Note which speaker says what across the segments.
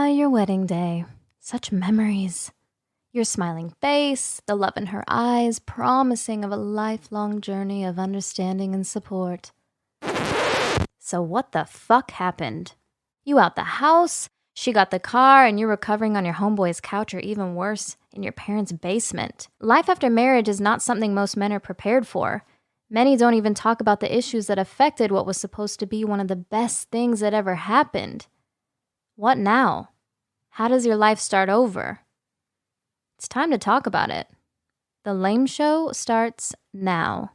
Speaker 1: your wedding day. Such memories. Your smiling face, the love in her eyes, promising of a lifelong journey of understanding and support. So what the fuck happened? You out the house, she got the car, and you're recovering on your homeboy's couch, or even worse, in your parents' basement. Life after marriage is not something most men are prepared for. Many don't even talk about the issues that affected what was supposed to be one of the best things that ever happened. What now? How does your life start over? It's time to talk about it. The Lame Show starts now.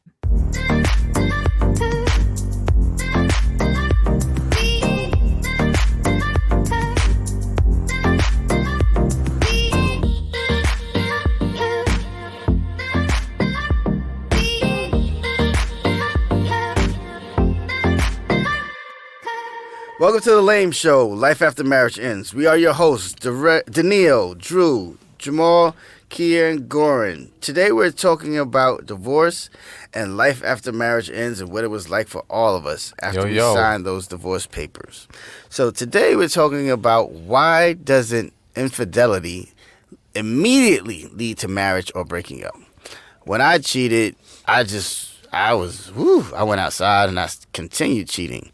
Speaker 2: Welcome to The Lame Show, Life After Marriage Ends. We are your hosts, Daniil, Drew, Jamal, Kia, and Goran. Today we're talking about divorce and life after marriage ends and what it was like for all of us after we signed those divorce papers. So today we're talking about why doesn't infidelity immediately lead to marriage or breaking up? When I cheated, I went outside and I continued cheating.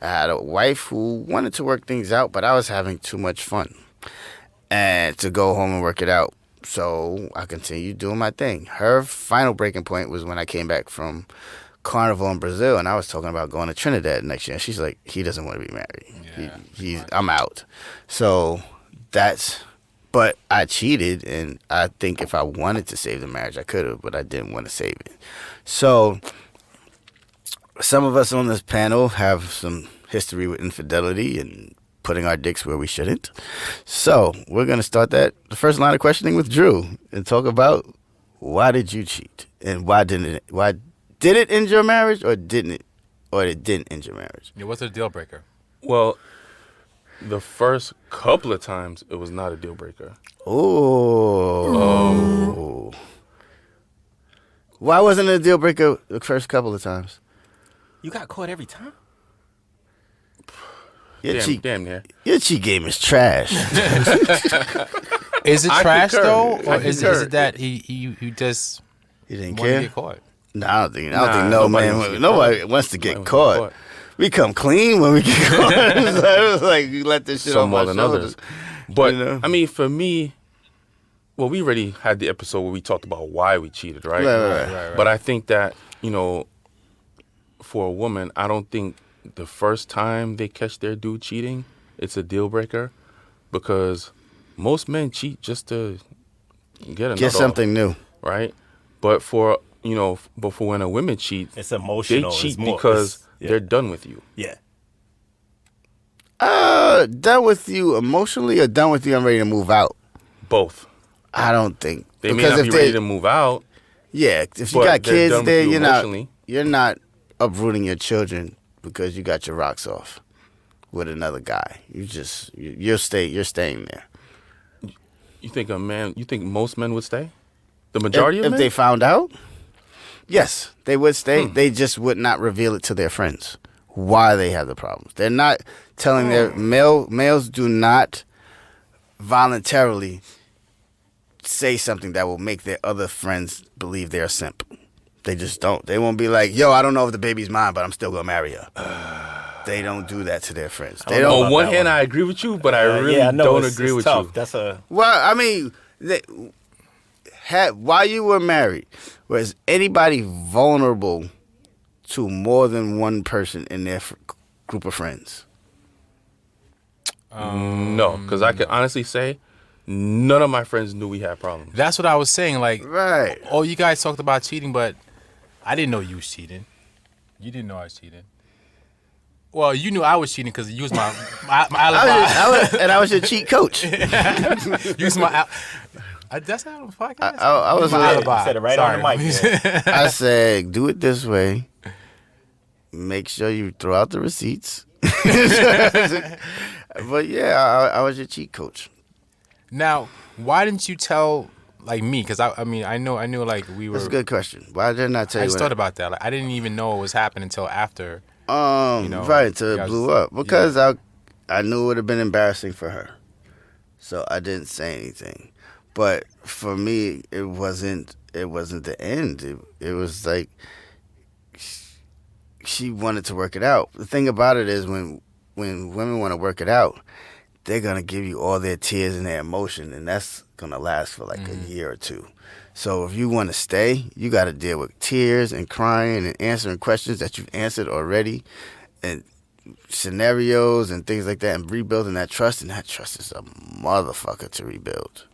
Speaker 2: I had a wife who wanted to work things out, but I was having too much fun and to go home and work it out. So I continued doing my thing. Her final breaking point was when I came back from Carnival in Brazil, and I was talking about going to Trinidad next year. And she's like, he doesn't want to be married. Yeah. I'm out. So but I cheated, and I think if I wanted to save the marriage, I could have, but I didn't want to save it. So some of us on this panel have some history with infidelity and putting our dicks where we shouldn't. So we're going to start the first line of questioning with Drew and talk about why did you cheat and why did it end your marriage or didn't it end your marriage?
Speaker 3: Yeah, what's a deal breaker?
Speaker 4: Well, the first couple of times it was not a deal breaker.
Speaker 2: Oh. Why wasn't it a deal breaker the first couple of times?
Speaker 5: You got caught every time?
Speaker 4: Damn near.
Speaker 2: Your cheat game is trash.
Speaker 3: Is it trash though, or is
Speaker 4: concur.
Speaker 3: it that he just
Speaker 2: He didn't
Speaker 3: wanted to
Speaker 2: care?
Speaker 3: get caught?
Speaker 2: No, I don't think nobody wants to get caught. We come clean when we get caught. So it was like you let this shit
Speaker 4: Some
Speaker 2: off
Speaker 4: more
Speaker 2: my
Speaker 4: than
Speaker 2: shoulders.
Speaker 4: others. But,
Speaker 2: You know?
Speaker 4: I mean, for me, well, we already had the episode where we talked about why we cheated, right?
Speaker 2: Right.
Speaker 4: But I think that, for a woman, I don't think the first time they catch their dude cheating, it's a deal breaker, because most men cheat just to get
Speaker 2: something new,
Speaker 4: right? But for when a woman cheats,
Speaker 5: It's emotional.
Speaker 4: they cheat
Speaker 5: It's
Speaker 4: because they're done with you.
Speaker 5: Yeah.
Speaker 2: Done with you emotionally or done with you I'm ready to move out?
Speaker 4: Both.
Speaker 2: I don't think.
Speaker 4: They may not be ready to move out.
Speaker 2: Yeah, if you
Speaker 4: but
Speaker 2: got
Speaker 4: they're
Speaker 2: kids
Speaker 4: done with
Speaker 2: there,
Speaker 4: you
Speaker 2: you're
Speaker 4: emotionally.
Speaker 2: not uprooting your children because you got your rocks off with another guy. You're staying there.
Speaker 4: You think most men would stay? The majority of
Speaker 2: If
Speaker 4: men?
Speaker 2: they found out, yes, they would stay. They just would not reveal it to their friends why they have the problems. They're not telling their males do not voluntarily say something that will make their other friends believe they're a simp. They just don't. They won't be like, yo, I don't know if the baby's mine, but I'm still going to marry her. They don't do that to their friends. They don't.
Speaker 4: On one hand, I agree with you, but I really don't agree with
Speaker 5: tough.
Speaker 4: you.
Speaker 5: That's a...
Speaker 2: Well, I mean, while you were married, was anybody vulnerable to more than one person in their group of friends?
Speaker 4: No, because I can honestly say none of my friends knew we had problems.
Speaker 3: That's what I was saying. Like,
Speaker 2: Right.
Speaker 3: oh, you guys talked about cheating, but I didn't know you was cheating. You didn't know I was cheating. Well, you knew I was cheating because you was my alibi.
Speaker 2: I was your cheat coach.
Speaker 3: You was my. That's not on the podcast.
Speaker 2: I was
Speaker 3: my alibi.
Speaker 5: You said it right on the mic. Yeah.
Speaker 2: I said, do it this way. Make sure you throw out the receipts. But yeah, I was your cheat coach.
Speaker 3: Now, why didn't you tell like me? Because I knew like we were.
Speaker 2: That's a good question. Why did I not tell
Speaker 3: I
Speaker 2: you?
Speaker 3: just thought about that. Like, I didn't even know it was happening until after.
Speaker 2: Right, till it blew up because I knew it would have been embarrassing for her. so I didn't say anything. But for me, it wasn't the end. It was like she wanted to work it out. The thing about it is when women want to work it out, they're gonna give you all their tears and their emotion, and that's gonna last for like a year or two. So if you want to stay, you got to deal with tears and crying and answering questions that you've answered already, and scenarios and things like that, and rebuilding that trust. And that trust is a motherfucker to rebuild.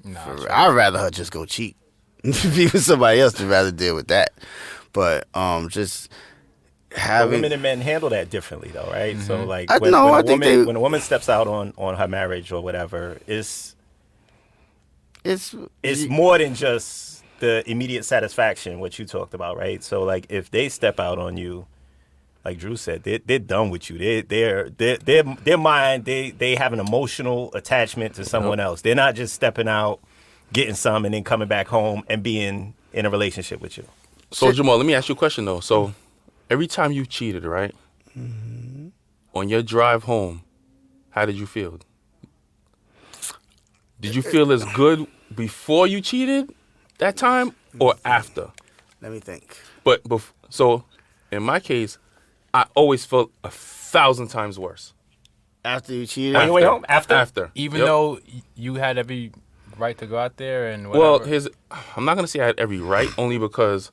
Speaker 2: I'd rather her just go cheat. Be with somebody else to rather deal with that. But just having
Speaker 5: women and men handle that differently, though, right? So like
Speaker 2: I
Speaker 5: when
Speaker 2: think
Speaker 5: a woman steps out on her marriage or whatever, it's more than just the immediate satisfaction, what you talked about, right? So like if they step out on you, like Drew said, they're done with you. Their mind, they have an emotional attachment to someone else. They're not just stepping out, getting some, and then coming back home and being in a relationship with you.
Speaker 4: So Jamal, let me ask you a question though. So every time you cheated, right? On your drive home, how did you feel? Did you feel as good before you cheated that time or after?
Speaker 2: Let me think.
Speaker 4: But so in my case, I always felt 1,000 times worse.
Speaker 2: After you cheated?
Speaker 5: On your way home? After?
Speaker 3: Even though you had every right to go out there and whatever.
Speaker 4: Well, I'm not going to say I had every right, only because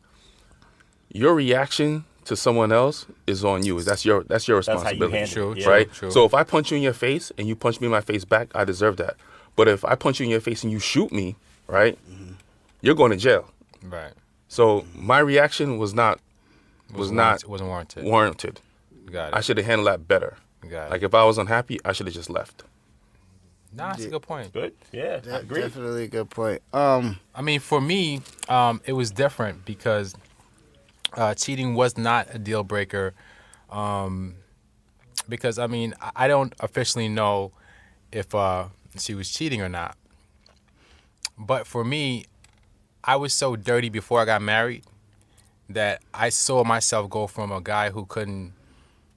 Speaker 4: your reaction to someone else is on you. That's your responsibility.
Speaker 5: That's how you handle it.
Speaker 4: Right?
Speaker 3: True.
Speaker 4: So if I punch you in your face and you punch me in my face back, I deserve that. But if I punch you in your face and you shoot me, right, you're going to jail.
Speaker 3: Right.
Speaker 4: So my reaction wasn't warranted.
Speaker 3: Got it.
Speaker 4: I should have handled that better.
Speaker 3: Got it.
Speaker 4: Like if I was unhappy, I should have just left.
Speaker 3: Nah, that's a good point.
Speaker 5: Good. Yeah, I agree.
Speaker 2: Definitely a good point.
Speaker 3: I mean, for me, it was different because cheating was not a deal breaker. Because I mean, I don't officially know if she was cheating or not. But for me, I was so dirty before I got married that I saw myself go from a guy who couldn't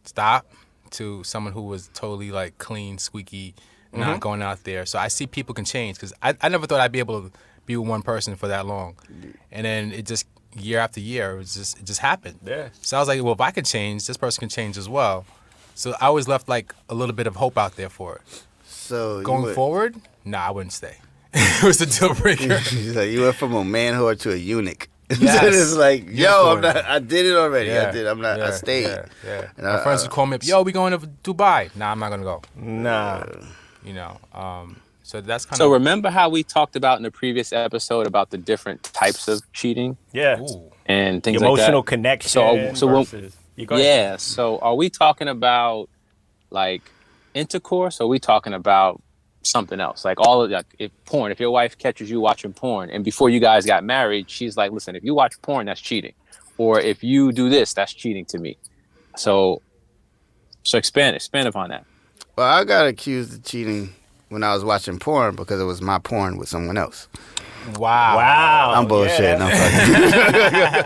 Speaker 3: stop to someone who was totally like clean, squeaky, not going out there. So I see people can change because I never thought I'd be able to be with one person for that long. And then it just, year after year, it just happened.
Speaker 5: Yeah.
Speaker 3: So I was like, well, if I can change, this person can change as well. So I always left like a little bit of hope out there for it.
Speaker 2: So
Speaker 3: Going forward, nah, I wouldn't stay. It was a deal breaker.
Speaker 2: You went from a man whore to a eunuch.
Speaker 3: Yes.
Speaker 2: It's like, yo,
Speaker 3: Unicorn.
Speaker 2: I did it already.
Speaker 3: Yeah.
Speaker 2: I did. I'm not. I stayed.
Speaker 3: Yeah.
Speaker 2: And
Speaker 3: My friends would call me up, yo, we going to Dubai. Nah, I'm not going to go.
Speaker 5: Nah.
Speaker 3: You know, so that's kind
Speaker 6: So
Speaker 3: of...
Speaker 6: remember how we talked about in the previous episode about the different types of cheating
Speaker 5: Yeah.
Speaker 3: Ooh.
Speaker 6: and things
Speaker 5: Emotional
Speaker 6: like that?
Speaker 5: connection.
Speaker 6: So when-
Speaker 5: versus, you go ahead.
Speaker 6: Yeah. So are we talking about like intercourse? Or are we talking about something else? Like all of like porn. If your wife catches you watching porn, and before you guys got married, she's like, "Listen, if you watch porn, that's cheating, or if you do this, that's cheating to me." So expand upon that.
Speaker 2: Well, I got accused of cheating when I was watching porn because it was my porn with someone else.
Speaker 3: Wow.
Speaker 5: Wow.
Speaker 2: I'm bullshitting.
Speaker 5: Yeah,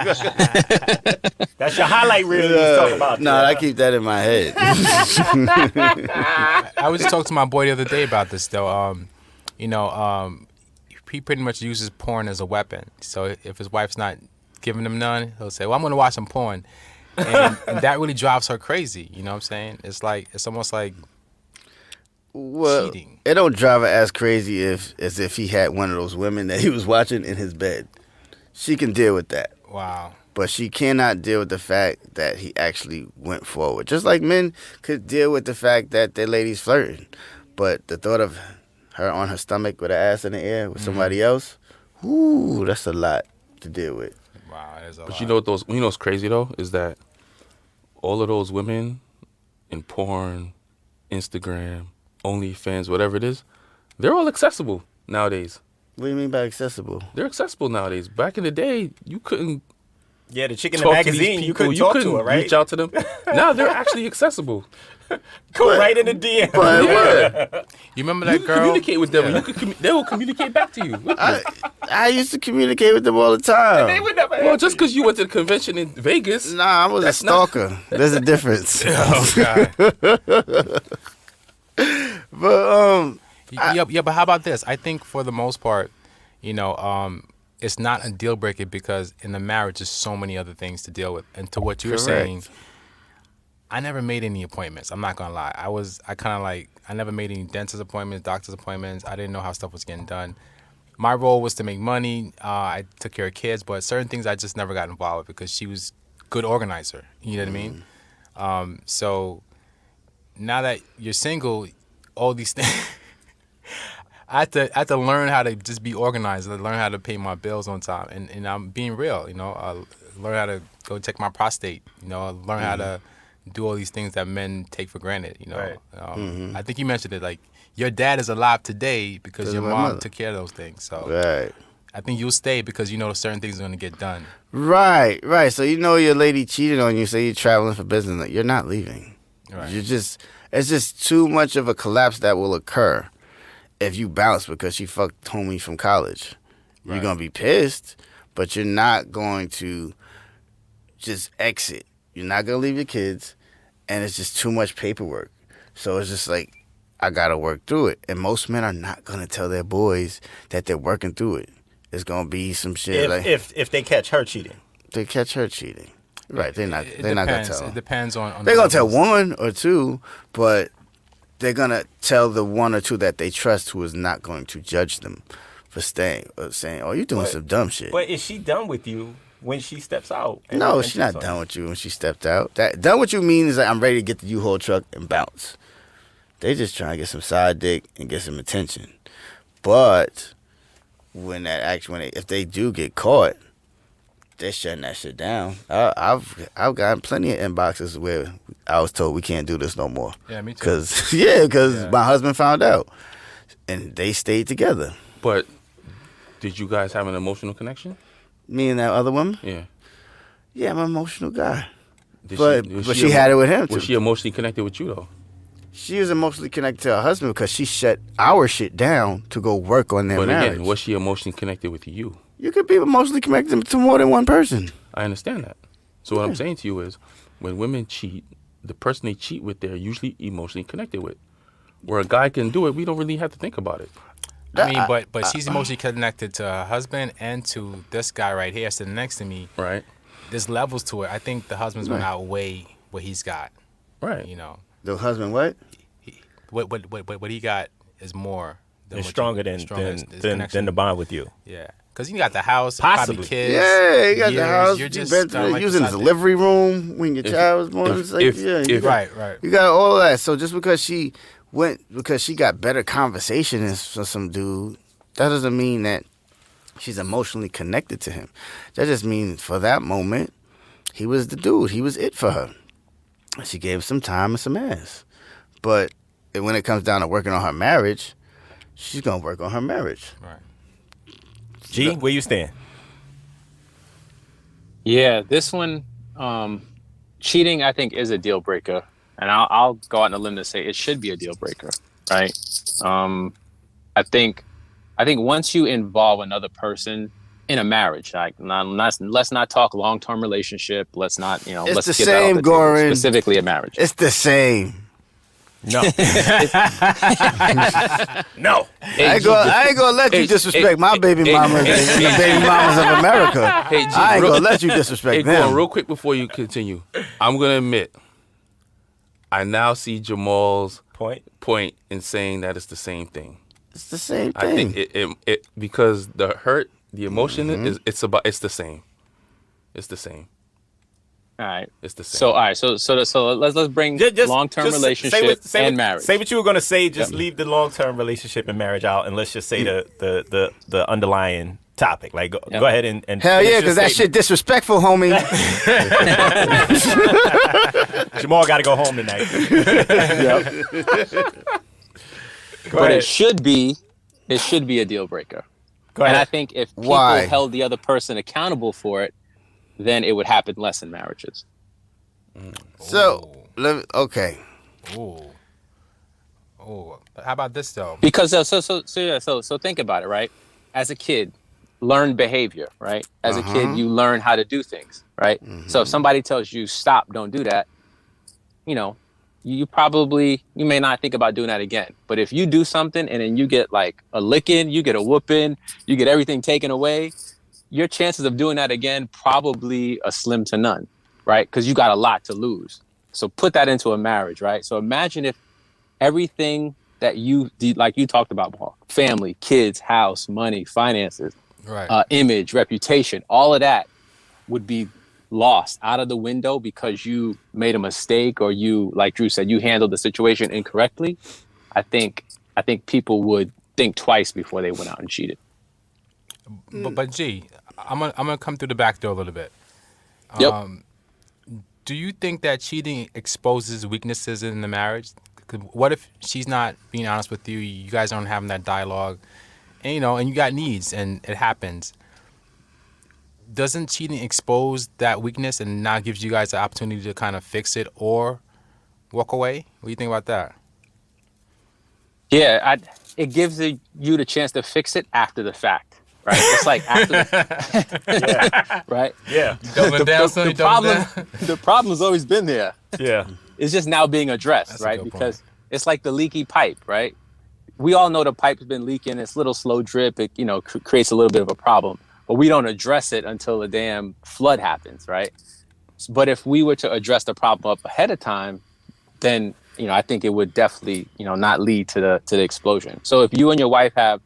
Speaker 2: I'm fucking.
Speaker 5: that's your highlight reel you was talking about.
Speaker 2: No, I keep that in my head.
Speaker 3: I was just talking to my boy the other day about this, though. He pretty much uses porn as a weapon. So if his wife's not giving him none, he'll say, well, I'm going to watch some porn. And that really drives her crazy. You know what I'm saying? It's almost like
Speaker 2: Well,
Speaker 3: cheating.
Speaker 2: it don't drive her as crazy as if he had one of those women that he was watching in his bed. She can deal with that.
Speaker 3: Wow.
Speaker 2: But she cannot deal with the fact that he actually went forward. Just like men could deal with the fact that their lady's flirting. But the thought of her on her stomach with her ass in the air with somebody else, ooh, that's a lot to deal with.
Speaker 3: Wow, that is a
Speaker 4: But
Speaker 3: lot.
Speaker 4: you know what's crazy though is that all of those women in porn, Instagram, OnlyFans, whatever it is, they're all accessible nowadays.
Speaker 2: What do you mean by accessible?
Speaker 4: They're accessible nowadays. Back in the day, you couldn't
Speaker 5: Yeah, the chick in the
Speaker 4: talk to these
Speaker 5: magazine,
Speaker 4: people.
Speaker 5: you couldn't talk to her, right?
Speaker 4: Reach out to them. Now they're actually accessible.
Speaker 5: Go right in the DM.
Speaker 2: But
Speaker 4: Yeah.
Speaker 3: You remember
Speaker 4: You
Speaker 3: that
Speaker 4: can
Speaker 3: girl?
Speaker 4: communicate with them. and they will communicate back to you.
Speaker 2: I used to communicate with them all the time.
Speaker 5: They would never
Speaker 4: Well,
Speaker 5: answer
Speaker 4: just because you went to the convention in Vegas.
Speaker 2: Nah, I was
Speaker 4: That's
Speaker 2: a
Speaker 4: not-
Speaker 2: stalker. There's a difference.
Speaker 3: Oh, God.
Speaker 2: But
Speaker 3: Yeah, but how about this? I think for the most part, it's not a deal breaker because in the marriage there's so many other things to deal with. And to what you were saying, I never made any appointments. I'm not gonna lie. I never made any dentist appointments, doctor's appointments. I didn't know how stuff was getting done. My role was to make money. I took care of kids, but certain things I just never got involved with because she was good organizer. You know what I mean? So now that you're single, all these things. I had to learn how to just be organized. I learn how to pay my bills on time, and I'm being real. I learn how to go check my prostate. I learn how to do all these things that men take for granted.
Speaker 5: Right.
Speaker 3: I think you mentioned it. Like your dad is alive today because your mom took care of those things. So
Speaker 2: Right.
Speaker 3: I think you'll stay because you know certain things are going to get done.
Speaker 2: Right. So your lady cheated on you. Say you're traveling for business. You're not leaving.
Speaker 3: Right.
Speaker 2: It's just too much of a collapse that will occur if you bounce because she fucked homie from college.
Speaker 3: Right.
Speaker 2: You're gonna be pissed, but you're not going to just exit. You're not gonna leave your kids, and it's just too much paperwork. So it's just like, I gotta work through it. And most men are not gonna tell their boys that they're working through it. It's gonna be some shit
Speaker 5: If they catch her cheating.
Speaker 2: they catch her cheating. Right, they're not
Speaker 3: It
Speaker 2: gonna
Speaker 3: depends.
Speaker 2: tell.
Speaker 3: It depends on
Speaker 2: They're
Speaker 3: the
Speaker 2: gonna tell
Speaker 3: levels.
Speaker 2: one or two, but they're gonna tell the one or two that they trust who is not going to judge them for staying or saying, "Oh, you're doing some dumb shit."
Speaker 5: But is she done with you when she steps out?
Speaker 2: No, she's not done with you when she stepped out. That done with you means like I'm ready to get the U-Haul truck and bounce. They just trying to get some side dick and get some attention. But if they do get caught, they're shutting that shit down. I've gotten plenty of inboxes where I was told we can't do this no more.
Speaker 3: Yeah, me too.
Speaker 2: Because my husband found out, and they stayed together.
Speaker 4: But did you guys have an emotional connection?
Speaker 2: Me and that other woman.
Speaker 4: Yeah.
Speaker 2: Yeah, I'm an emotional guy.
Speaker 4: Was
Speaker 2: But she had it with him,
Speaker 4: Was
Speaker 2: too.
Speaker 4: she emotionally connected with you though?
Speaker 2: She was emotionally connected to her husband because she shut our shit down to go work on their
Speaker 4: But
Speaker 2: marriage.
Speaker 4: again, was she emotionally connected with you?
Speaker 2: You could be emotionally connected to more than one person.
Speaker 4: I understand that. So what I'm saying to you is, when women cheat, the person they cheat with, they're usually emotionally connected with. Where a guy can do it, we don't really have to think about it.
Speaker 3: I mean, but she's emotionally connected to her husband and to this guy right here sitting next to me.
Speaker 4: Right.
Speaker 3: There's levels to it. I think the husband's going to outweigh what he's got.
Speaker 4: Right.
Speaker 2: The husband, what?
Speaker 3: What he got is more.
Speaker 5: It's stronger than the bond with you.
Speaker 3: Yeah. Because you got the house,
Speaker 5: Possibly.
Speaker 3: probably kids.
Speaker 2: Yeah, you got the house.
Speaker 3: You're
Speaker 2: You've
Speaker 3: just
Speaker 2: been through it. Using the delivery room when your child was born. It's like,
Speaker 3: Right.
Speaker 2: You got all of that. So just because she got better conversation than some dude, that doesn't mean that she's emotionally connected to him. That just means for that moment, he was the dude. He was it for her. She gave him some time and some ass. But when it comes down to working on her marriage, she's going to work on her marriage.
Speaker 3: Right.
Speaker 5: G, where you stand?
Speaker 6: Yeah, this one, cheating, I think, is a deal breaker, and I'll go out on a limb to say it should be a deal breaker, right? I think once you involve another person in a marriage, like let's not talk long-term relationship. Let's not,
Speaker 2: It's
Speaker 6: let's
Speaker 2: the
Speaker 6: get that off
Speaker 2: same,
Speaker 6: the table,
Speaker 2: Goran.
Speaker 6: specifically a marriage.
Speaker 2: It's the same.
Speaker 5: No. No.
Speaker 2: I ain't gonna let you disrespect my baby mamas and the baby mamas of America.
Speaker 4: Hey, G,
Speaker 2: I ain't gonna let you disrespect
Speaker 4: Hey,
Speaker 2: them.
Speaker 4: Gordon, real quick before you continue, I'm gonna admit, I now see Jamal's point in saying that it's the same thing.
Speaker 2: It's the same
Speaker 4: I
Speaker 2: thing.
Speaker 4: think it because the hurt, the emotion it's the same. It's the same.
Speaker 6: All right.
Speaker 4: It's the same.
Speaker 6: So all right. So let's bring long-term relationship and marriage.
Speaker 5: Say what you were gonna say. Just leave the long-term relationship and marriage out, and let's just say the underlying topic. Like go ahead and
Speaker 2: Hell yeah, because that shit disrespectful, homie.
Speaker 5: Jamal got to go home tonight.
Speaker 6: But it should be a deal breaker.
Speaker 5: Go ahead.
Speaker 6: And I think if people
Speaker 2: Why?
Speaker 6: held the other person accountable for it, then it would happen less in marriages.
Speaker 2: So, okay.
Speaker 3: Ooh. How about this though?
Speaker 6: Because so think about it, right? As a kid, learn behavior, right? As a kid, you learn how to do things, right? So if somebody tells you stop, don't do that, you may not think about doing that again. But if you do something and then you get like a licking, you get a whooping, you get everything taken away, your chances of doing that again probably a slim to none, right? Because you got a lot to lose. So put that into a marriage, right? So imagine if everything that you did, like you talked about, Paul, family, kids, house, money, finances,
Speaker 3: Right.
Speaker 6: image, reputation, all of that would be lost out of the window because you made a mistake or you, like Drew said, you handled the situation incorrectly. I think people would think twice before they went out and cheated.
Speaker 3: But G, I'm gonna come through the back door a little bit.
Speaker 6: Yep.
Speaker 3: Do you think that cheating exposes weaknesses in the marriage? 'Cause what if she's not being honest with you? You guys aren't having that dialogue, and and you got needs, and it happens. Doesn't cheating expose that weakness and now gives you guys the opportunity to kind of fix it or walk away? What do you think about that?
Speaker 6: Yeah, it gives you the chance to fix it after the fact, right? It's like after the, right?
Speaker 5: Yeah.
Speaker 3: Doubling down, son. You doubling down?
Speaker 6: The problem has always been there.
Speaker 5: Yeah.
Speaker 6: It's just now being addressed,
Speaker 3: That's a
Speaker 6: right?
Speaker 3: good
Speaker 6: Because
Speaker 3: point.
Speaker 6: it's like the leaky pipe, right? We all know the pipe's been leaking. It's a little slow drip. It creates a little bit of a problem, but we don't address it until the damn flood happens, right? But if we were to address the problem up ahead of time, then I think it would definitely not lead to the explosion. So if you and your wife have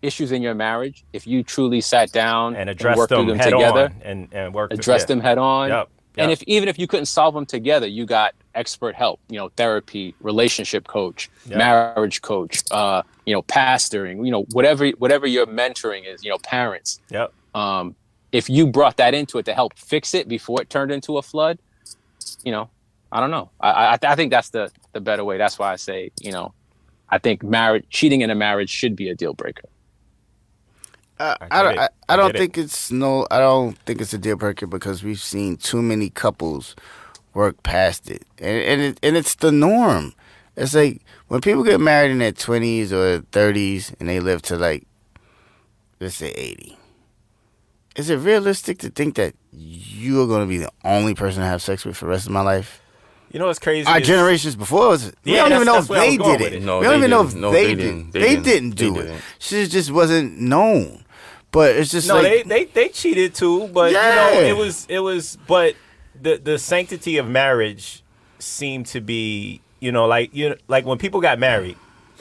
Speaker 6: issues in your marriage, if you truly sat down
Speaker 5: And address
Speaker 6: worked through
Speaker 5: them
Speaker 6: them
Speaker 5: head
Speaker 6: together,
Speaker 5: on and work
Speaker 6: address them head on.
Speaker 5: Yep.
Speaker 6: And
Speaker 5: Yep.
Speaker 6: even if you couldn't solve them together, you got expert help, therapy, relationship coach,
Speaker 5: Yep.
Speaker 6: marriage coach, pastoring, whatever your mentoring is, parents.
Speaker 5: Yep.
Speaker 6: If you brought that into it to help fix it before it turned into a flood, I don't know. I think that's the better way. That's why I say, I think cheating in a marriage should be a deal breaker.
Speaker 2: I don't think it's a deal breaker because we've seen too many couples work past it, and it's the norm. It's like when people get married in their 20s or 30s and they live to like, let's say 80. Is it realistic to think that you are going to be the only person to have sex with for the rest of my life?
Speaker 5: You know what's crazy?
Speaker 2: Our generations before was. We
Speaker 5: Yeah,
Speaker 2: don't even know
Speaker 5: that's
Speaker 2: if
Speaker 5: where I was
Speaker 2: they
Speaker 5: going
Speaker 2: did
Speaker 5: with
Speaker 2: it.
Speaker 5: it.
Speaker 4: No,
Speaker 2: We don't
Speaker 4: they
Speaker 2: even know if
Speaker 4: didn't. No,
Speaker 2: they
Speaker 4: they
Speaker 2: did.
Speaker 4: didn't.
Speaker 2: They
Speaker 4: They
Speaker 2: didn't do
Speaker 4: They
Speaker 2: it.
Speaker 4: didn't.
Speaker 2: Shit just wasn't known. But it's just
Speaker 5: No,
Speaker 2: like
Speaker 5: they cheated too, but
Speaker 2: Yeah.
Speaker 5: it was but the sanctity of marriage seemed to be, like when people got married,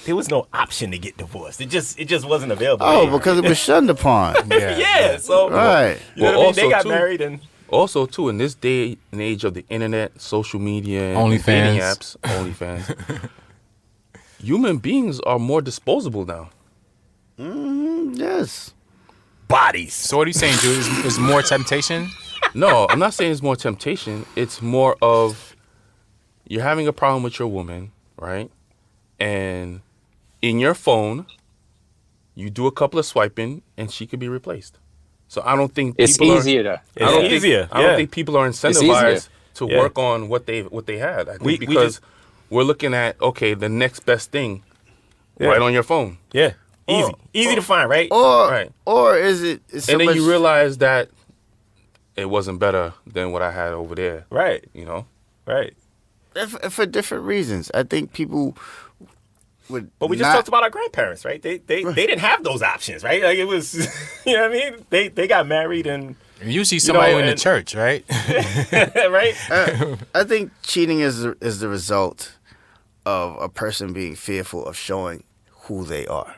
Speaker 5: there was no option to get divorced. It just wasn't available. anywhere.
Speaker 2: because it was shunned upon.
Speaker 5: yeah, so
Speaker 2: Right.
Speaker 5: you know
Speaker 4: Well,
Speaker 5: what I mean? They
Speaker 4: also,
Speaker 5: got
Speaker 4: too-
Speaker 5: married and
Speaker 4: Also, too, in this day and age of the internet, social media, and
Speaker 3: OnlyFans.
Speaker 4: dating apps, OnlyFans, human beings are more disposable now.
Speaker 2: Yes.
Speaker 5: bodies.
Speaker 3: So what are you saying, Drew? Is more temptation?
Speaker 4: No, I'm not saying it's more temptation. It's more of you're having a problem with your woman, right? And in your phone, you do a couple of swiping, and she could be replaced. So I don't think
Speaker 6: It's
Speaker 4: people
Speaker 6: easier
Speaker 4: are,
Speaker 6: to.
Speaker 5: It's
Speaker 4: I don't
Speaker 5: easier.
Speaker 4: Think, I don't think people are
Speaker 6: easier.
Speaker 4: incentivized to
Speaker 5: Yeah.
Speaker 4: work on what they had. I think
Speaker 5: We
Speaker 4: because
Speaker 5: just-
Speaker 4: we're looking at the next best thing
Speaker 5: Yeah.
Speaker 4: right on your phone,
Speaker 5: Yeah, easy to find, right?
Speaker 2: Or
Speaker 4: Right.
Speaker 2: is it? It's so
Speaker 4: and then
Speaker 2: much,
Speaker 4: you realize that it wasn't better than what I had over there.
Speaker 5: Right,
Speaker 4: Right.
Speaker 2: for different reasons. I think people would.
Speaker 5: but we just
Speaker 2: not-
Speaker 5: talked about our grandparents, right? They didn't have those options, right? Like it was, you know what I mean? They got married and
Speaker 3: Usually somebody in the
Speaker 5: and-
Speaker 3: church, right?
Speaker 5: right.
Speaker 2: I think cheating is the result of a person being fearful of showing who they are.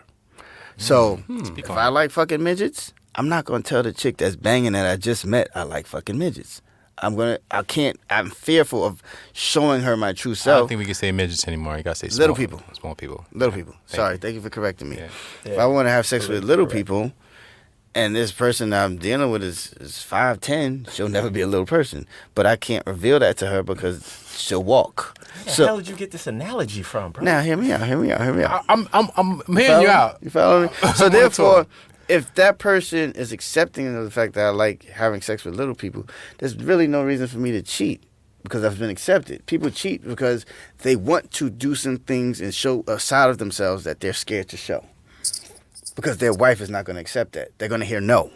Speaker 2: So if I like fucking midgets, I'm not gonna tell the chick that's banging that I just met I like fucking midgets. I'm fearful of showing her my true
Speaker 3: I don't
Speaker 2: self.
Speaker 3: think we can say midgets anymore. You gotta say
Speaker 2: Little
Speaker 3: small
Speaker 2: people.
Speaker 3: Small people.
Speaker 2: Little people. Sorry,
Speaker 3: you.
Speaker 2: thank you for correcting me.
Speaker 3: Yeah.
Speaker 2: If I want to have sex with little people, and this person I'm dealing with is 5'10", she'll never be a little person. But I can't reveal that to her because she'll walk.
Speaker 5: Where the
Speaker 2: So
Speaker 5: hell did you get this analogy from, bro?
Speaker 2: now, hear me out.
Speaker 3: I'm hearing you out.
Speaker 2: You follow me? So therefore, if that person is accepting of the fact that I like having sex with little people, there's really no reason for me to cheat because I've been accepted. People cheat because they want to do some things and show a side of themselves that they're scared to show. Because their wife is not going to accept that. They're going to hear no.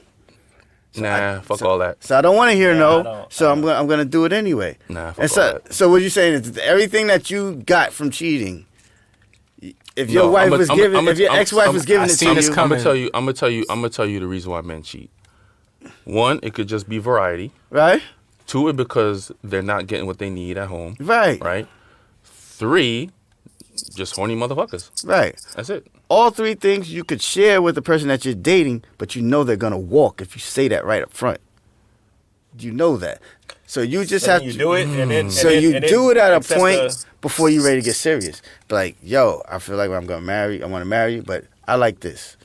Speaker 4: Fuck all that.
Speaker 2: So I don't want to hear
Speaker 5: I
Speaker 2: no.
Speaker 5: don't-
Speaker 2: So I'm gonna do it anyway.
Speaker 4: Nah, fuck
Speaker 2: And
Speaker 4: all
Speaker 2: so,
Speaker 4: that.
Speaker 2: so what you saying is everything that you got from cheating, if your
Speaker 4: No,
Speaker 2: wife
Speaker 4: I'ma-
Speaker 2: was
Speaker 4: I'ma-
Speaker 2: giving,
Speaker 4: I'ma-
Speaker 2: if your
Speaker 4: I'ma-
Speaker 2: ex-wife
Speaker 4: I'ma-
Speaker 2: was giving
Speaker 3: I
Speaker 2: it
Speaker 3: seen
Speaker 2: to
Speaker 3: this
Speaker 2: you,
Speaker 4: I'm
Speaker 3: coming.
Speaker 4: gonna tell you the reason why men cheat. One, it could just be variety.
Speaker 2: right?
Speaker 4: Two, it because they're not getting what they need at home.
Speaker 2: Right.
Speaker 4: Right. Three, just horny motherfuckers.
Speaker 2: Right.
Speaker 4: That's it.
Speaker 2: All three things you could share with the person that you're dating, but you know they're gonna walk if you say that right up front. You know that. So you just
Speaker 5: So
Speaker 2: have
Speaker 5: then you
Speaker 2: to
Speaker 5: do it, and then
Speaker 2: So
Speaker 5: and then-
Speaker 2: you
Speaker 5: and then
Speaker 2: do it at a
Speaker 5: accept
Speaker 2: point
Speaker 5: the-
Speaker 2: before you're ready to get serious. But like, yo, I feel like I'm gonna marry. I want to marry you, but I like this.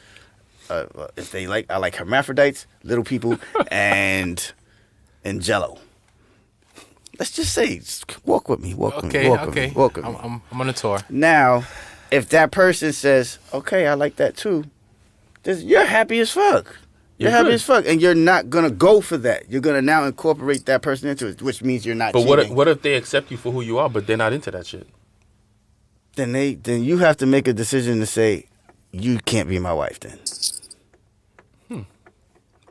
Speaker 2: If they like, I like hermaphrodites, little people, and Jello. Let's just say, just walk with me. Walk with me.
Speaker 3: Okay,
Speaker 2: Walk with
Speaker 3: okay.
Speaker 2: me. Walk with me.
Speaker 3: I'm on a tour.
Speaker 2: Now, if that person says, "Okay, I like that too," you're happy as fuck. You're happy
Speaker 4: good.
Speaker 2: as fuck, and you're not gonna go for that. You're gonna now incorporate that person into it, which means you're not.
Speaker 4: But
Speaker 2: cheating.
Speaker 4: what if they accept you for who you are, but they're not into that shit?
Speaker 2: Then you have to make a decision to say, you can't be my wife. Then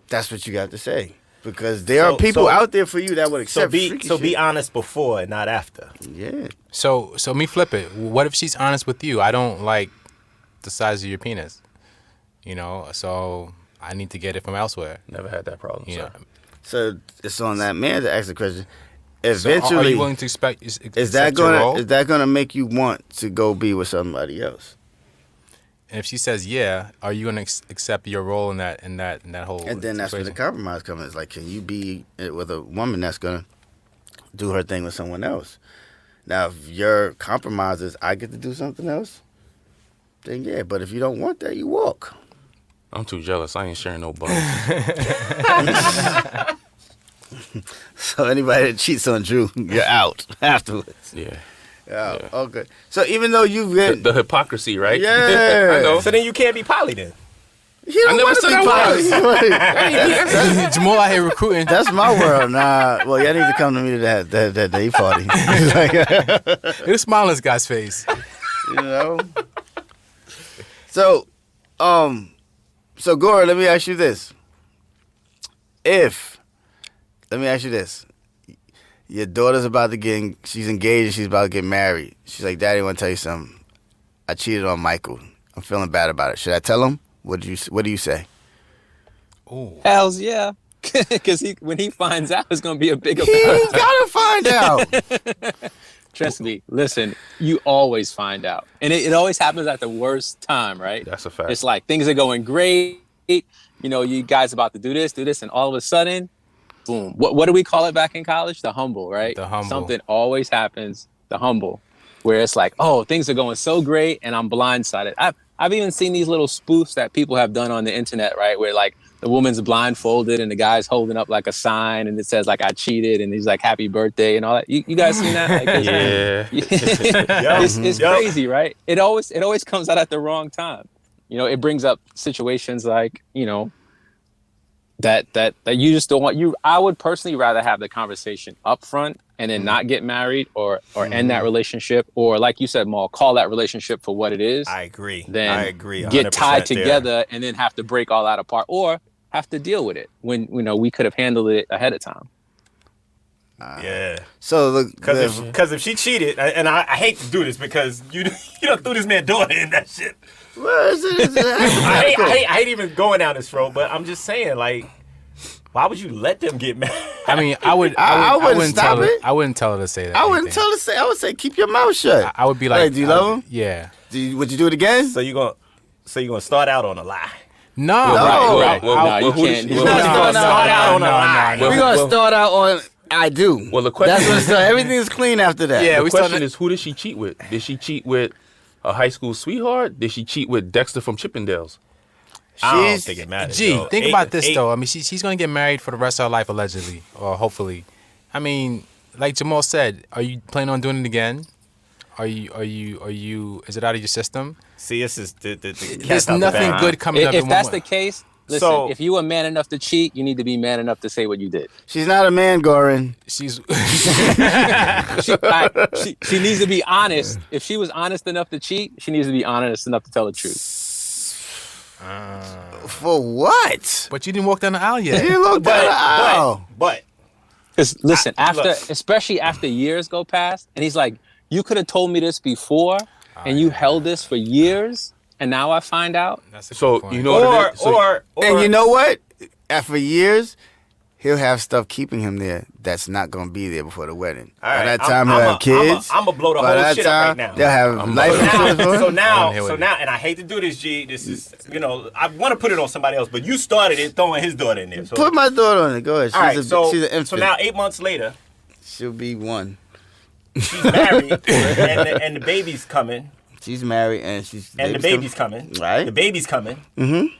Speaker 2: that's what you got to say, because there are people out there for you that would
Speaker 5: So
Speaker 2: accept.
Speaker 5: be
Speaker 2: freaky
Speaker 5: so be
Speaker 2: shit.
Speaker 5: honest before and not after.
Speaker 2: Yeah.
Speaker 3: So me flip it. What if she's honest with you? I don't like the size of your penis. So I need to get it from elsewhere.
Speaker 4: Never had that problem.
Speaker 3: You know.
Speaker 2: So it's on that man to ask the question.
Speaker 3: So
Speaker 2: Eventually,
Speaker 3: are you willing to expect?
Speaker 2: is that
Speaker 3: accept your role?
Speaker 2: gonna make you want to go be with somebody else?
Speaker 3: And if she says yeah, are you gonna accept your role in that whole?
Speaker 2: And then that's where the
Speaker 3: situation?
Speaker 2: compromise comes in. It's like, can you be with a woman that's gonna do her thing with someone else? Now, if your compromise is I get to do something else, then yeah. But if you don't want that, you walk.
Speaker 4: I'm too jealous. I ain't sharing no bones.
Speaker 2: So anybody that cheats on Drew, you're out afterwards.
Speaker 4: Yeah.
Speaker 2: Yeah. Okay. So even though you've been,
Speaker 4: The hypocrisy, right?
Speaker 2: Yeah.
Speaker 4: I know.
Speaker 5: So then you can't be poly then.
Speaker 2: he don't
Speaker 4: I never
Speaker 2: wanna
Speaker 4: said
Speaker 2: be
Speaker 4: I
Speaker 2: poly.
Speaker 3: Jamal out here recruiting.
Speaker 2: That's my world. Nah. Well, y'all need to come to me to that day party.
Speaker 3: Look at smile on this guy's face.
Speaker 2: You know. So, Gora, let me ask you this. Let me ask you this. Your daughter's about to she's engaged and she's about to get married. She's like, Daddy, I want to tell you something. I cheated on Michael. I'm feeling bad about it. Should I tell him? What do you say?
Speaker 3: Ooh.
Speaker 6: Hells yeah. Because when he finds out, it's going to be a big
Speaker 2: He
Speaker 6: event.
Speaker 2: gotta find out.
Speaker 6: Trust me. Listen, you always find out. And it always happens at the worst time, right?
Speaker 4: That's a fact.
Speaker 6: It's like things are going great. You guys about to do this, and all of a sudden, boom. What do we call it back in college? The humble, right?
Speaker 3: The humble.
Speaker 6: Something always happens, the humble, where it's like, oh, things are going so great, and I'm blindsided. I've even seen these little spoofs that people have done on the internet, right? Where like the woman's blindfolded and the guy's holding up like a sign and it says like I cheated and he's like happy birthday and all that. You guys seen that? Like,
Speaker 4: Yeah.
Speaker 6: it's crazy, right? It always comes out at the wrong time. It brings up situations like, that you just don't want. I would personally rather have the conversation up front and then not get married or end that relationship, or like you said, Maul, call that relationship for what it is.
Speaker 5: I agree.
Speaker 6: Then
Speaker 5: I agree.
Speaker 6: get
Speaker 5: 100%
Speaker 6: tied
Speaker 5: there.
Speaker 6: together and then have to break all that apart, or have to deal with it when we could have handled it ahead of time.
Speaker 5: Yeah.
Speaker 2: So
Speaker 5: Because if she cheated, and I hate to do this because you don't threw this man daughter in that shit.
Speaker 2: what is it?
Speaker 5: I hate even going down this road, but I'm just saying, like, why would you let them get married?
Speaker 3: I mean, I wouldn't
Speaker 2: stop
Speaker 3: tell her.
Speaker 2: it.
Speaker 3: I wouldn't tell her to say that.
Speaker 2: I wouldn't
Speaker 3: anything.
Speaker 2: tell her to say. I would say keep your mouth shut.
Speaker 3: I would be like,
Speaker 2: Hey, do you love him?
Speaker 3: Yeah.
Speaker 2: Would you do it again?
Speaker 5: So you're gonna start out on a lie.
Speaker 3: No.
Speaker 2: Right.
Speaker 6: No, you
Speaker 4: who
Speaker 6: can't.
Speaker 4: does-
Speaker 6: you
Speaker 2: No,
Speaker 6: can't.
Speaker 2: no,
Speaker 5: start out on a
Speaker 3: no,
Speaker 5: lie.
Speaker 3: no,
Speaker 2: We're
Speaker 3: no.
Speaker 2: gonna start out on I do.
Speaker 4: Well, the question
Speaker 2: That's what it's everything's clean after that.
Speaker 3: Yeah,
Speaker 4: the
Speaker 3: we
Speaker 4: question
Speaker 3: started-
Speaker 4: is, who did she cheat with? Did she cheat with a high school sweetheart? Did she cheat with Dexter from Chippendales?
Speaker 5: I don't
Speaker 2: She's
Speaker 5: think it matters.
Speaker 3: Gee,
Speaker 5: though.
Speaker 3: think
Speaker 5: Eight-
Speaker 3: about this
Speaker 5: eight-
Speaker 3: though. I mean, she's going to get married for the rest of her life, allegedly, or hopefully. I mean, like Jamal said, are you planning on doing it again? Are you? Is it out of your system?
Speaker 5: See, this is the
Speaker 3: There's
Speaker 5: cat's out the
Speaker 3: nothing
Speaker 5: bag.
Speaker 3: good coming up.
Speaker 6: If
Speaker 3: in
Speaker 6: that's
Speaker 3: one
Speaker 6: the case, listen.
Speaker 5: So-
Speaker 6: If you are man enough to cheat, you need to be man enough to say what you did.
Speaker 2: She's not a man, Goran.
Speaker 3: She's
Speaker 6: She needs to be honest. If she was honest enough to cheat, she needs to be honest enough to tell the truth.
Speaker 2: For what?
Speaker 3: But you didn't walk down the aisle yet.
Speaker 2: You looked at the aisle.
Speaker 5: But
Speaker 6: Because listen,
Speaker 5: look.
Speaker 6: especially after years go past, and he's like, "You could have told me this before, and you held this for years, and now I find out."
Speaker 3: That's a good
Speaker 4: So
Speaker 3: point.
Speaker 4: you know what it is? So,
Speaker 5: or
Speaker 2: And you know what? After years, he'll have stuff keeping him there that's not going to be there before the wedding.
Speaker 5: All
Speaker 2: By
Speaker 5: right,
Speaker 2: that time, he'll have kids.
Speaker 5: I'm gonna blow the
Speaker 2: By
Speaker 5: whole
Speaker 2: that
Speaker 5: shit up
Speaker 2: time,
Speaker 5: right now.
Speaker 2: they'll have life
Speaker 5: So
Speaker 2: insurance. for him.
Speaker 5: now, and I hate to do this, G. This is, I want to put it on somebody else, but you started it throwing his daughter in there. So,
Speaker 2: Put my daughter on it. Go ahead. She's,
Speaker 5: all right,
Speaker 2: she's an infant.
Speaker 5: so now 8 months later,
Speaker 2: She'll be one.
Speaker 5: she's married, and the baby's coming,
Speaker 2: She's married and
Speaker 5: the baby's coming,
Speaker 2: Right.
Speaker 5: The baby's coming,
Speaker 2: Mm-hmm.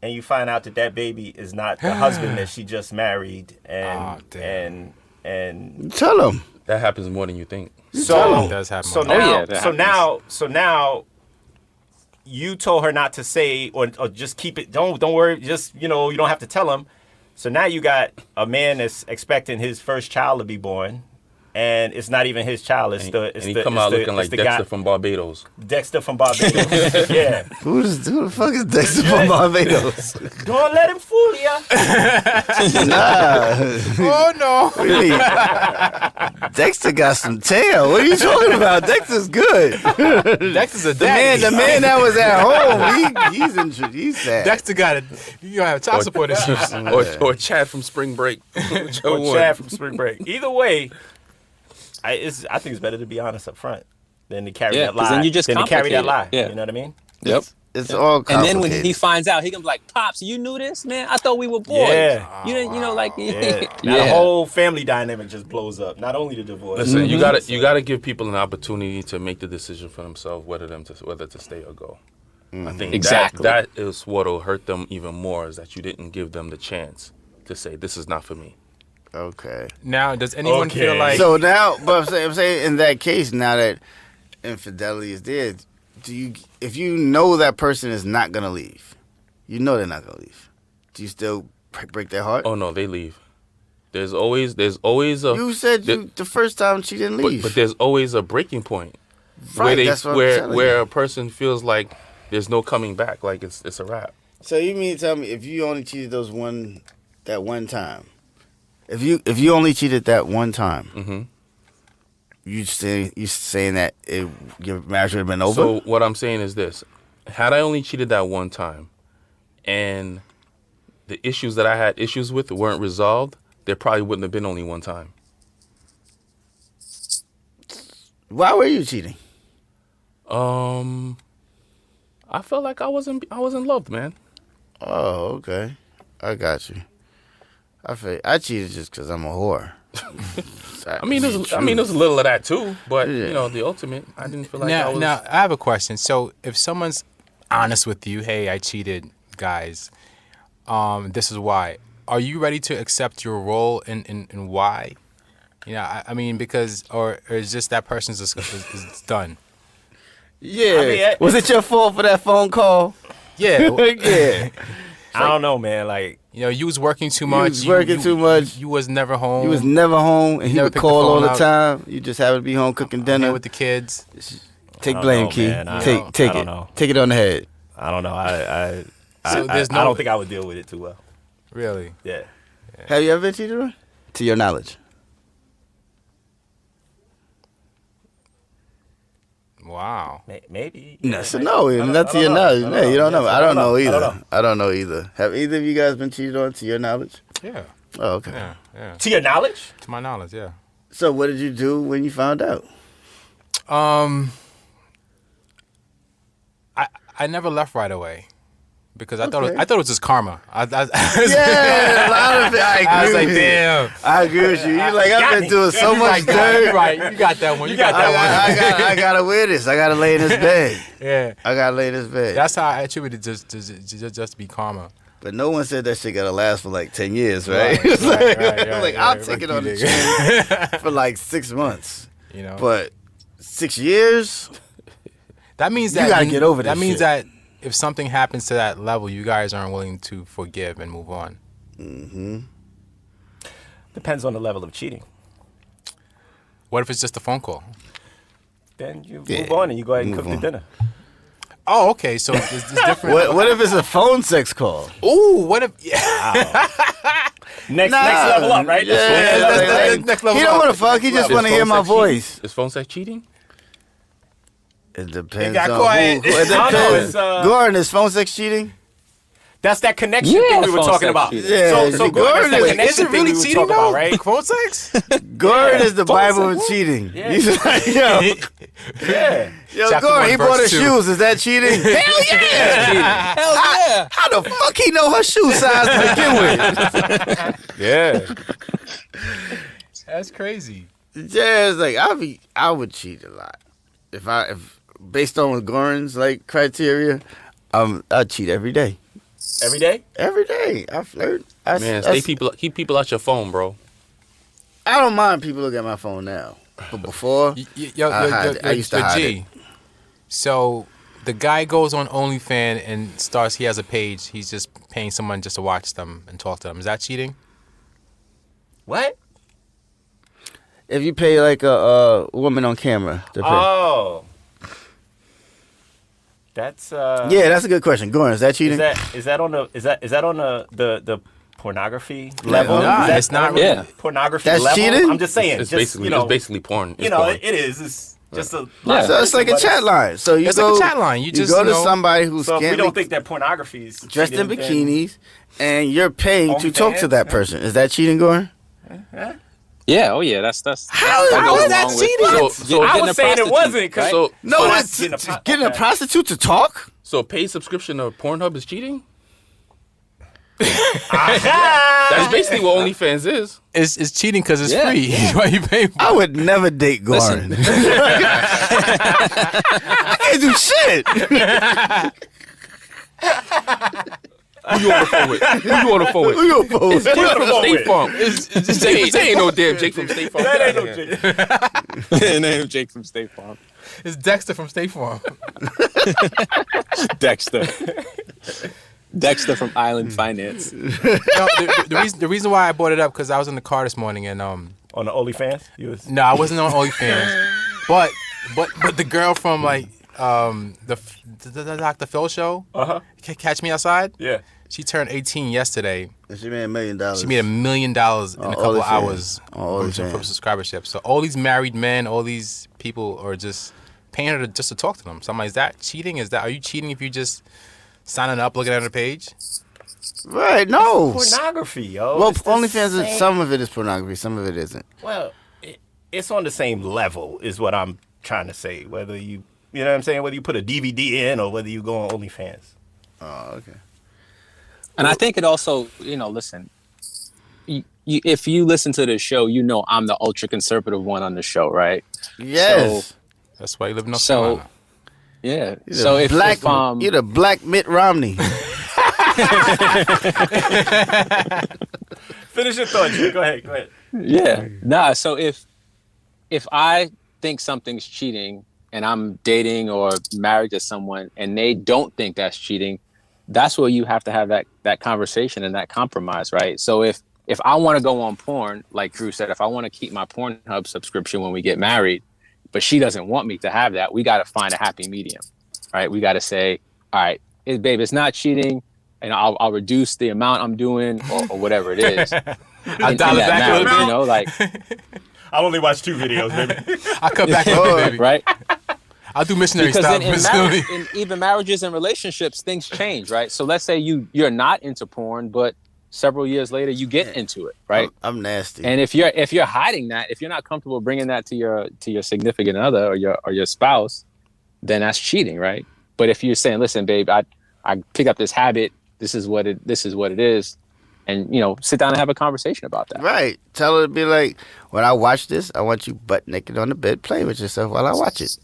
Speaker 5: and you find out that baby is not the husband that she just married,
Speaker 3: Oh, damn.
Speaker 5: and
Speaker 2: Tell him.
Speaker 4: that happens more than you think.
Speaker 5: so
Speaker 3: It does happen.
Speaker 5: So
Speaker 3: Oh,
Speaker 5: now,
Speaker 6: yeah, that
Speaker 5: so
Speaker 6: happens.
Speaker 5: now, you told her not to say or just keep it. Don't worry. Just you don't have to tell him. So now you got a man that's expecting his first child to be born, and it's not even his child. It's
Speaker 4: And he come out looking like
Speaker 5: the
Speaker 4: Dexter
Speaker 5: guy,
Speaker 4: from Barbados.
Speaker 5: Dexter from Barbados. Yeah.
Speaker 2: Who the fuck is Dexter from Barbados?
Speaker 5: Don't let him fool ya.
Speaker 2: Nah.
Speaker 3: Oh no!
Speaker 2: What do you mean? Dexter got some tail. What are you talking about? Dexter's good.
Speaker 3: Dexter's a
Speaker 2: The man that was at home, he's sad.
Speaker 3: Dexter got it. You gonna have child support issues.
Speaker 4: Or Chad from Spring Break. Whichever
Speaker 5: Or
Speaker 4: one.
Speaker 5: Chad from Spring Break. Either way, I think it's better to be honest up front than to carry
Speaker 6: Yeah,
Speaker 5: that
Speaker 6: 'cause
Speaker 5: lie.
Speaker 6: then you just
Speaker 5: than to carry that lie.
Speaker 6: complicate it. Yeah.
Speaker 5: You know what I mean?
Speaker 6: Yep.
Speaker 2: It's all
Speaker 6: And
Speaker 2: complicated.
Speaker 6: then when he finds out, he can be like, "Pops, you knew this, man? I thought we were boys.
Speaker 5: Yeah.
Speaker 6: You didn't, like,
Speaker 5: Yeah. Now the whole family dynamic just blows up. Not only the divorce.
Speaker 4: Listen, you gotta give people an opportunity to make the decision for themselves whether to stay or go. I think
Speaker 6: Exactly.
Speaker 4: that is what'll hurt them even more, is that you didn't give them the chance to say this is not for me.
Speaker 2: Okay.
Speaker 3: Now, does anyone
Speaker 5: Okay.
Speaker 3: feel like?
Speaker 2: So now, but I'm saying in that case, now that infidelity is there, if you know that person is not gonna leave, you know they're not gonna leave, do you still break their heart?
Speaker 4: Oh no, they leave. There's always a
Speaker 2: You said
Speaker 4: there-
Speaker 2: the first time she didn't leave.
Speaker 4: but there's always a breaking point
Speaker 2: Right, that's what I'm telling
Speaker 4: where
Speaker 2: you.
Speaker 4: a person feels like there's no coming back, like it's a wrap.
Speaker 2: So you mean to tell me if you only cheated that one time, if you only cheated that one time,
Speaker 4: Mhm.
Speaker 2: you saying that your marriage would have been over?
Speaker 4: So what I'm saying is this: had I only cheated that one time, and the issues that I had issues with weren't resolved, there probably wouldn't have been only one time.
Speaker 2: Why were you cheating?
Speaker 4: I felt like I wasn't loved, man.
Speaker 2: Oh, okay, I got you. I cheated just because I'm a whore.
Speaker 4: I mean, there's a little of that too, but
Speaker 2: Yeah.
Speaker 4: the ultimate, I didn't feel like I was.
Speaker 3: Now, I have a question. So, if someone's honest with you, hey, I cheated, guys. This is why. Are you ready to accept your role and why? I mean, because or is just that person's is done?
Speaker 2: Yeah. Was it your fault for that phone call?
Speaker 3: Yeah.
Speaker 2: Yeah.
Speaker 5: I don't know, man. Like,
Speaker 3: You was working too much.
Speaker 2: was working too much.
Speaker 3: You was never home.
Speaker 2: He was never home, and he
Speaker 3: Never
Speaker 2: would
Speaker 3: picked the
Speaker 2: call all
Speaker 3: phone
Speaker 2: the
Speaker 3: up.
Speaker 2: time. You just happened to be home cooking
Speaker 3: Here
Speaker 2: dinner.
Speaker 3: with the kids.
Speaker 2: Take
Speaker 5: I don't
Speaker 2: blame,
Speaker 5: know,
Speaker 2: Key.
Speaker 5: man. I
Speaker 2: Take
Speaker 5: don't
Speaker 2: it.
Speaker 5: know.
Speaker 2: Take it on the head.
Speaker 5: I don't know. I
Speaker 3: there's
Speaker 5: don't think I would deal with it too well.
Speaker 3: Really?
Speaker 5: Yeah.
Speaker 2: Have you ever been cheated on? To your knowledge.
Speaker 3: Wow.
Speaker 5: Maybe.
Speaker 2: No, so
Speaker 5: maybe.
Speaker 2: no,
Speaker 5: I don't-
Speaker 2: not
Speaker 5: I
Speaker 2: to your
Speaker 5: don't know.
Speaker 2: knowledge. No, you don't know.
Speaker 5: Yes,
Speaker 2: I don't know
Speaker 5: I
Speaker 2: either.
Speaker 5: don't know.
Speaker 2: I don't know either. Have either of you guys been cheated on to your knowledge?
Speaker 3: Yeah.
Speaker 2: Oh, okay.
Speaker 3: Yeah.
Speaker 5: To your knowledge?
Speaker 3: To my knowledge, yeah.
Speaker 2: So what did you do when you found out?
Speaker 3: I never left right away because I thought
Speaker 2: Okay.
Speaker 3: it was just karma.
Speaker 2: Yeah, a lot of it. I agree
Speaker 3: I was like,
Speaker 2: with you.
Speaker 3: damn.
Speaker 2: I agree with you. You like, I've
Speaker 5: got
Speaker 2: been
Speaker 5: me.
Speaker 2: doing so much dirt.
Speaker 3: You're right. You got that one. You got that one.
Speaker 2: I gotta wear this. I gotta lay in this bed.
Speaker 3: Yeah.
Speaker 2: I gotta lay in this bed.
Speaker 3: That's how I attributed just to be karma.
Speaker 2: But no one said that shit gotta last for like 10 years, right?
Speaker 3: Right, right,
Speaker 2: Like, I'll take it on the chin for like 6 months. But 6 years?
Speaker 3: That means
Speaker 2: You
Speaker 3: that
Speaker 2: gotta get over
Speaker 3: That
Speaker 2: this
Speaker 3: means
Speaker 2: shit.
Speaker 3: that if something happens to that level, you guys aren't willing to forgive and move on.
Speaker 2: Mm-hmm.
Speaker 5: Depends on the level of cheating.
Speaker 3: What if it's just a phone call?
Speaker 5: Then you
Speaker 2: Yeah,
Speaker 5: move on and you go ahead and
Speaker 2: move
Speaker 5: cook
Speaker 2: on.
Speaker 5: the dinner.
Speaker 3: Oh, okay. So it's different.
Speaker 2: What if it's a phone sex call?
Speaker 3: Ooh, what if? Yeah.
Speaker 5: Next level up, right?
Speaker 2: Yeah,
Speaker 3: that's next level
Speaker 2: he don't
Speaker 3: up.
Speaker 2: want to fuck. He just
Speaker 4: Is
Speaker 2: want to hear
Speaker 4: phone
Speaker 2: my
Speaker 4: sex cheating?
Speaker 2: voice.
Speaker 4: Is phone sex cheating?
Speaker 2: It depends
Speaker 3: got
Speaker 2: on
Speaker 3: quiet.
Speaker 2: who. It
Speaker 5: I don't know,
Speaker 2: depends.
Speaker 5: it's,
Speaker 2: Gordon, is phone sex cheating?
Speaker 5: That's that connection
Speaker 6: Yeah,
Speaker 5: thing we were
Speaker 6: phone
Speaker 5: talking
Speaker 6: sex
Speaker 5: about.
Speaker 6: cheating.
Speaker 2: Yeah,
Speaker 5: So
Speaker 2: see,
Speaker 5: Gordon, that's
Speaker 2: Gordon
Speaker 5: that
Speaker 2: is-
Speaker 5: connection
Speaker 3: Is it
Speaker 5: thing
Speaker 3: really
Speaker 5: we were
Speaker 3: cheating
Speaker 5: talking
Speaker 3: though?
Speaker 5: about, right?
Speaker 3: Phone sex?
Speaker 2: Gordon is the
Speaker 6: Phone
Speaker 2: Bible
Speaker 6: sex.
Speaker 2: of cheating.
Speaker 5: Yeah.
Speaker 2: He's like, yo,
Speaker 5: Yeah.
Speaker 2: Chapter Gordon,
Speaker 3: 1,
Speaker 2: he
Speaker 3: verse
Speaker 2: bought her
Speaker 3: 2.
Speaker 2: shoes. Is that cheating? Hell yeah!
Speaker 6: Hell yeah.
Speaker 2: How the fuck he know her shoe size to begin with?
Speaker 4: Yeah.
Speaker 3: That's crazy.
Speaker 2: Yeah, it's like I would cheat a lot if based on Gordon's like criteria. I'd cheat every day.
Speaker 5: Every day?
Speaker 2: Every day, I flirt.
Speaker 4: Man, keep people out your phone, bro.
Speaker 2: I don't mind people looking at my phone now, but before, I used to hide it.
Speaker 3: So the guy goes on OnlyFans and starts. He has a page. He's just paying someone just to watch them and talk to them. Is that cheating?
Speaker 5: What?
Speaker 2: If you pay like a woman on camera, to pay.
Speaker 5: Oh. That's
Speaker 2: Yeah, that's a good question. Gordon, is that cheating?
Speaker 5: is that on the pornography level?
Speaker 2: Nah,
Speaker 5: Is that
Speaker 3: it's not
Speaker 5: on the
Speaker 6: really.
Speaker 5: pornography
Speaker 2: That's
Speaker 5: level?
Speaker 2: cheating?
Speaker 5: I'm just saying.
Speaker 4: It's
Speaker 5: just,
Speaker 4: basically porn. It's
Speaker 5: you know,
Speaker 4: porn.
Speaker 5: it is. It's just a
Speaker 6: Yeah.
Speaker 2: So it's like a chat line. So you
Speaker 3: It's
Speaker 2: go,
Speaker 3: like a chat line. You just
Speaker 2: go to
Speaker 3: know-
Speaker 2: somebody who's
Speaker 5: So if we don't
Speaker 2: scantily
Speaker 5: think that pornography is
Speaker 2: dressed in
Speaker 5: cheating, then-
Speaker 2: bikinis, and you're paying to talk to
Speaker 5: OnlyFans?
Speaker 2: that person. Is that cheating, Gordon?
Speaker 6: Yeah. Oh yeah. That's
Speaker 2: How
Speaker 6: that
Speaker 2: is
Speaker 6: goes
Speaker 2: that
Speaker 6: along with-
Speaker 2: cheating?
Speaker 4: So
Speaker 5: I
Speaker 6: Getting
Speaker 5: was
Speaker 6: a
Speaker 5: saying it
Speaker 6: prostitute,
Speaker 5: wasn't. 'Cause-
Speaker 6: right?
Speaker 4: So
Speaker 2: No,
Speaker 5: So
Speaker 2: it's
Speaker 5: that's
Speaker 2: getting a prostitute to talk.
Speaker 4: so paid subscription to Pornhub is cheating?
Speaker 5: Aha!
Speaker 4: That's basically what OnlyFans is.
Speaker 3: It's cheating because it's
Speaker 6: Yeah.
Speaker 3: free. Why you pay for?
Speaker 2: I would never date Gordon. I can't do shit.
Speaker 4: Who you on the phone with? Who you on the phone with?
Speaker 2: Who you opposed?
Speaker 4: Jake from
Speaker 5: phone
Speaker 4: State
Speaker 5: with?
Speaker 4: Farm. That ain't no damn Jake from State Farm.
Speaker 5: That ain't no Jake.
Speaker 6: Name Jake from State Farm.
Speaker 3: It's Dexter from State Farm.
Speaker 6: Dexter. Dexter from Island Finance.
Speaker 3: No, the reason why I brought it up because I was in the car this morning and
Speaker 5: On the OnlyFans? You was...
Speaker 3: no, I wasn't on OnlyFans, but the girl from like the Dr. Phil show, Catch Me Outside.
Speaker 5: Yeah.
Speaker 3: She turned 18 yesterday.
Speaker 2: She made $1 million.
Speaker 3: She made $1 million in a couple of
Speaker 2: OnlyFans.
Speaker 3: hours
Speaker 2: On
Speaker 3: from
Speaker 2: OnlyFans.
Speaker 3: subscribership. So all these married men, all these people are just paying her just to talk to them. So I'm like, is that cheating? Are you cheating if you just signing up, looking at her page?
Speaker 2: Right, no.
Speaker 5: Pornography, yo.
Speaker 2: Well,
Speaker 5: It's the
Speaker 2: OnlyFans,
Speaker 5: same-
Speaker 2: some of it is pornography, some of it isn't.
Speaker 5: Well, it's on the same level, is what I'm trying to say. Whether you know what I'm saying? Whether you put a DVD in or whether you go on OnlyFans.
Speaker 2: Oh, okay.
Speaker 6: And I think it also, listen, if you listen to this show, I'm the ultra conservative one on the show, right?
Speaker 2: Yes.
Speaker 3: That's why you live in North
Speaker 6: So,
Speaker 3: Carolina.
Speaker 6: yeah.
Speaker 2: You're
Speaker 6: So
Speaker 2: the
Speaker 6: if
Speaker 2: you're the black Mitt Romney.
Speaker 5: Finish your thought, Jake. Go ahead.
Speaker 6: yeah, nah. So if I think something's cheating and I'm dating or married to someone and they don't think that's cheating, that's where you have to have that conversation and that compromise, right? So if I want to go on porn, like Drew said, if I want to keep my Pornhub subscription when we get married, but she doesn't want me to have that, we got to find a happy medium, right? We got to say, all right, babe, it's not cheating, and I'll reduce the amount I'm doing or whatever it is.
Speaker 3: I dial it back a little bit.
Speaker 6: like
Speaker 5: I only watched 2 videos, baby.
Speaker 3: I cut back a little bit, baby.
Speaker 6: right.
Speaker 3: I'll do missionary
Speaker 6: Because
Speaker 3: style.
Speaker 6: in even marriages and relationships, things change, right? So let's say you're not into porn, but several years later you get into it, right?
Speaker 2: I'm nasty.
Speaker 6: And if you're hiding that, if you're not comfortable bringing that to your significant other or your spouse, then that's cheating, right? But if you're saying, listen, babe, I pick up this habit, this is what it is, and sit down and have a conversation about that.
Speaker 2: Right. Tell her to be like, when I watch this, I want you butt naked on the bed playing with yourself while I watch it.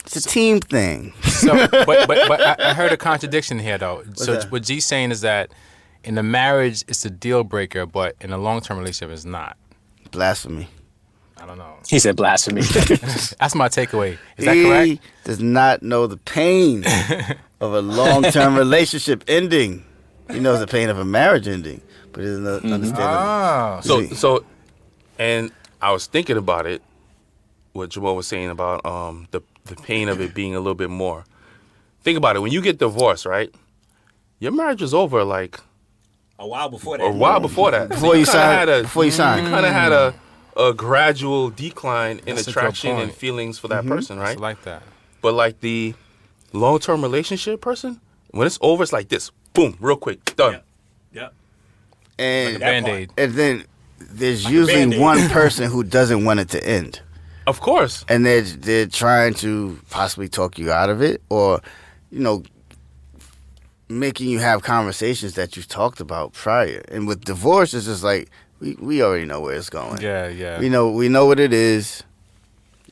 Speaker 2: It's a team thing.
Speaker 3: So, but I heard a contradiction here though. So
Speaker 2: that?
Speaker 3: what G's saying is that in a marriage it's a deal breaker, but in a long-term relationship it's not.
Speaker 2: Blasphemy.
Speaker 3: I don't know.
Speaker 6: He said blasphemy.
Speaker 3: That's my takeaway. Is that
Speaker 2: He
Speaker 3: correct?
Speaker 2: does not know the pain of a long-term relationship ending. He knows the pain of a marriage ending, but he doesn't understand it.
Speaker 3: Oh,
Speaker 4: And I was thinking about it, what Jamal was saying about the pain of it being a little bit more. think about it. When you get divorced, right? Your marriage is over like
Speaker 5: A while before that.
Speaker 4: a while before that.
Speaker 2: Before you sign.
Speaker 4: You
Speaker 2: Before you sign.
Speaker 4: kind of had a gradual decline in
Speaker 3: That's a good
Speaker 4: attraction and
Speaker 3: point.
Speaker 4: feelings for that person, right?
Speaker 3: It's like that.
Speaker 4: But like the long-term relationship person, when it's over, it's like this. Boom, real quick, done.
Speaker 5: Yeah.
Speaker 2: And
Speaker 3: Band-Aid.
Speaker 2: and then there's
Speaker 5: Like a
Speaker 2: usually
Speaker 5: Band-Aid.
Speaker 2: one person who doesn't want it to end.
Speaker 4: Of course.
Speaker 2: And they're trying to possibly talk you out of it, or, you know, making you have conversations that you've talked about prior. And with divorce, it's just like we already know where it's going.
Speaker 3: Yeah.
Speaker 2: We know what it is.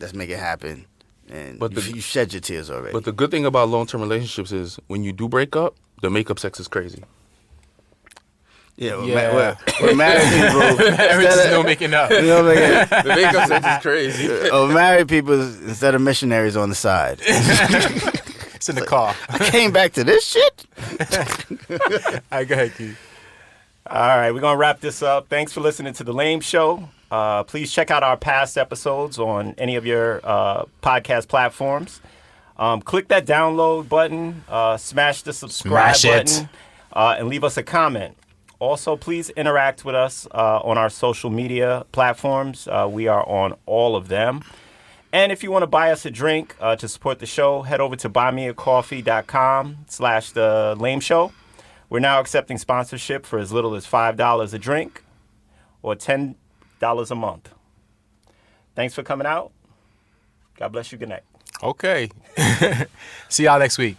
Speaker 2: Let's make it happen. And
Speaker 4: But
Speaker 2: you shed your tears already.
Speaker 4: But the good thing about long-term relationships is when you do break up, the makeup sex is crazy.
Speaker 2: yeah,
Speaker 3: Yeah.
Speaker 2: we're married people.
Speaker 3: Everything's no making up.
Speaker 2: You know what I mean?
Speaker 4: The makeup sex is crazy.
Speaker 2: Married people instead of missionaries on the side.
Speaker 3: It's in the car.
Speaker 2: I came back to this shit.
Speaker 3: I go ahead, Keith.
Speaker 5: All right, we're going to wrap this up. Thanks for listening to The Lame Show. Please check out our past episodes on any of your podcast platforms. Click that download button, smash the subscribe
Speaker 3: Smash it.
Speaker 5: button, and leave us a comment. Also, please interact with us on our social media platforms. We are on all of them. And if you want to buy us a drink to support the show, head over to buymeacoffee.com/The Lame Show. We're now accepting sponsorship for as little as $5 a drink or $10 a month. Thanks for coming out. God bless you. Good night.
Speaker 3: Okay. See y'all next week.